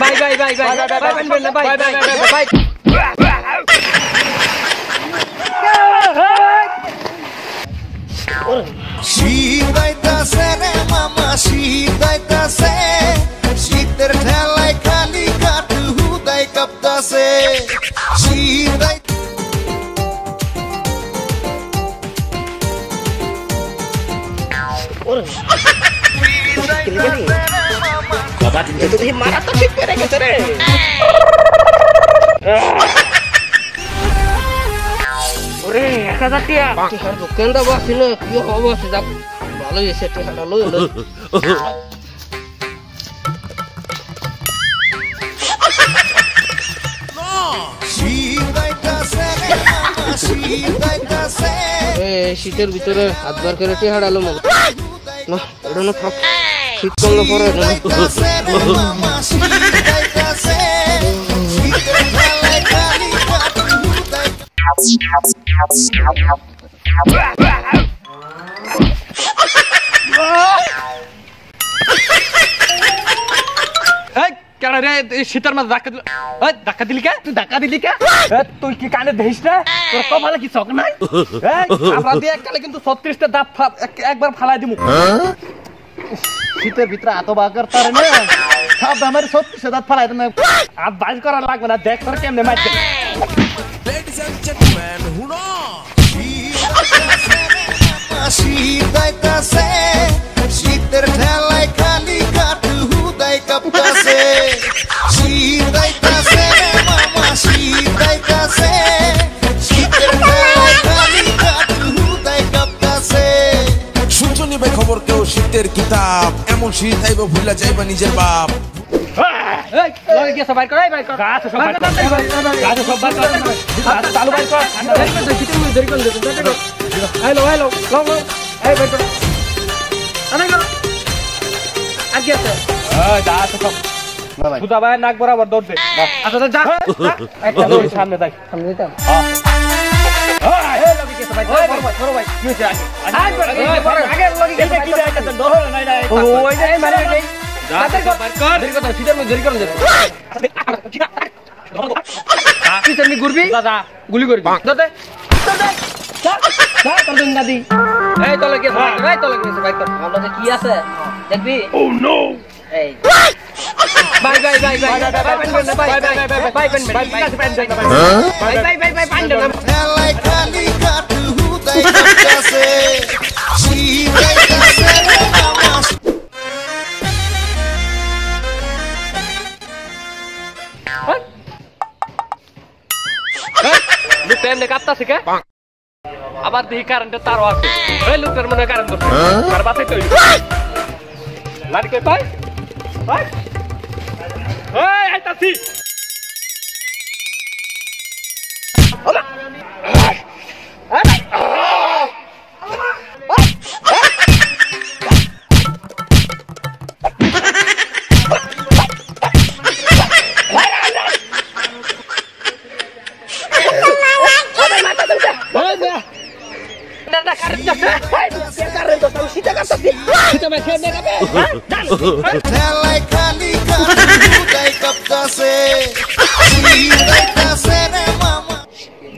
By বাই বাই বাই বাই বাই বাই শীতাইতাছে রে মামা শীতাইতাছে শীতের ঠেলায় খালি কাটু হুদাই কাঁপতাছে শীতাই বাবা দিন তো মারা তো ঠিক করে গেছে রে ওরে 1000 টাকা কেন্দ্র বসছিল কি অবস্থা যা ভালোই এসে টাকাটা লই লই শীতের ভিতরে হাত বার করে টেহাড়ালো মগ না এটা না থাক শীত কমলে পরে শীতের মাঝে ধাক্কা দিলি কে তুই ধাক্কা দিলি কে তুই কি কানে দেখিস না তোর কপালে কি চোখ নাই এককালে কিন্তু 36টা দাঁত একবার ফালাই দিমু শীতের ভিতরে এত বাগার তার না সব আমার 36টা দাঁত ফালাই দেন আর বাইর করা লাগবে না দেখ তোর কেমনে মারছে Ladies and gentlemen, হুনো শীতাইতাছে শীতের ঠেলায় খালি কাটু হুদাই কাঁপতাছে শীতাইতাছে মামা শীতাইতাছে শীতের ঠেলায় খালি কাটু হুদাই কাঁপতাছে শুনছো নি ভাই খবর কেউ শীতের কিতাব এমন শীত আইব ভুলা যাইবা নিজের বাপ এই লগে গিয়ে সবাই করে ভাই কর গাছ সব বাইর কর গাছ সব বাইর কর চালু বাইর কর দেরি করে দে হ্যালো হ্যালো লং এই বাইর কর আরে গো আগে আছে এই গাছ সব না ভাই সুদা ভাই নাক বরাবর দৌড় দে আচ্ছা যা একটা লোক সামনে যাই সামনে দিতাম এই লগে গিয়ে সবাই ধরো ভাই কি হচ্ছে আগে লগে গিয়ে কি একটা ডর নাই না ওই যে মানে গুলি করবি কি আছে দেখবি বাই বাই বাই বাই আবার দেখি কারেন্টের তারও আছে এই লোকটার মনে কারেন্ট আর বাসায় তৈরি লাড়ি কই পাই এই আইতাছি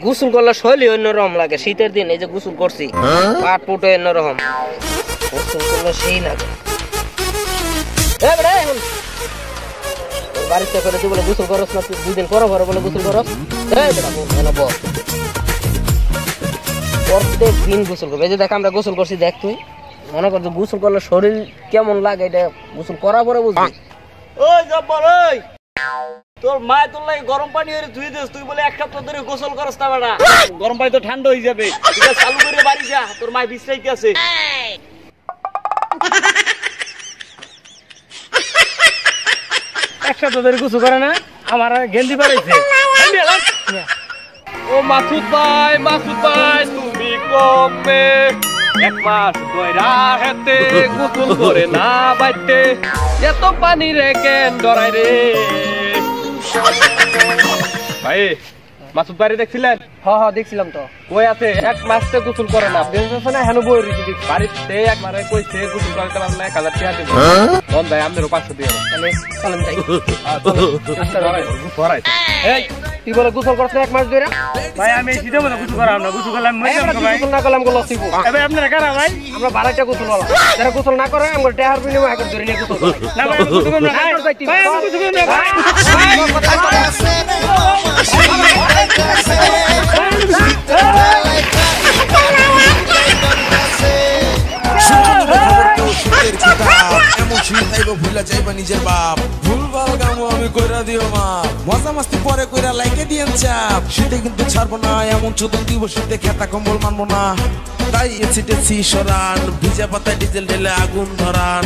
গোসল করলে শৈলী অন্যরকম লাগে শীতের দিন এই যে গোসল করছি পাট পুটো অন্যরকম গোসল করলে সেই লাগে বাড়িতে করে তুই বলে গোসল করস না তুই 2 দিন পর বলে গোসল করস প্রত্যেক দিন গোসল করবে এই যে দেখ আমরা গোসল করছি দেখ তুই মনে কর গোসল করলে শরীর কেমন লাগে এটা গোসল করার পরে বুঝবি ওই জব্বর ওই তোর মা তোর লাগে গরম পানি হয়ে ধুই দিস তুই বলে এক সপ্তাহ ধরে গোসল করস না বেটা গরম পানি তো ঠান্ডা হয়ে যাবে তুই চালু করে বাড়ি যা তোর মা বিশ্রাইতে আছে এক সপ্তাহ ধরে গোসল করে না আমার গেঞ্জি বাড়াইছে ও মাসুদ ভাই তুমি কমে এক মাস ধইরা হেতে গোসল করে না বাইতে এত পানি রে কেন ডরাই রে ভাই মাসুদ বাড়ি দেখছিলেন? হ্যাঁ দেখছিলাম তো। কই আছে? এক মাসতে গোসল করে না, দেখতেছ না হেন বই রইছে বাড়িতে। একবারে কইছে গোসল করতে পারলে 1000 টাকা দিব। বল ভাই আমাদেরও 500 দিও। তাহলে চলেন যাই। ভরাই এই তুই বলে গোসল করছ এক মাস ধরে? ভাই আমি সিধা বলে গোসল করাম না, গোসল করলাম মই যাম ভাই। গোসল না করলাম গো লসিব। এবে আপনারা কারা ভাই? আমরা 12টা গোসল হলো। যারা গোসল না করে আমরা টাকার বিনিময়ে আগে ধরে নিয়ে গোসল করি। না ভাই আমি গোসল করব না ভাই। ভাই আমি গোসল করব না ভাই। আছে রে মামা শীতাইতাছে শীতের বেলায় খালি কাঁপতাছে শুনছনি ভাই খবর কেউ শীতের কিতাব এমন শীত আইব ভুলা যাইবা নিজের বাপ ভুলভাল কামো আমি কইরা দিও মা মজা মাস্তি পরে কইরা লাইকে দিয়েন চাপ শীতে কিন্তু ছাড়বো না এমন চোদন দিব শীতে খেতা কম্বল মানবো না তাই এসিটেসি সরান ভিজা পাতায় ডিজেল ঢেলে আগুন ধরান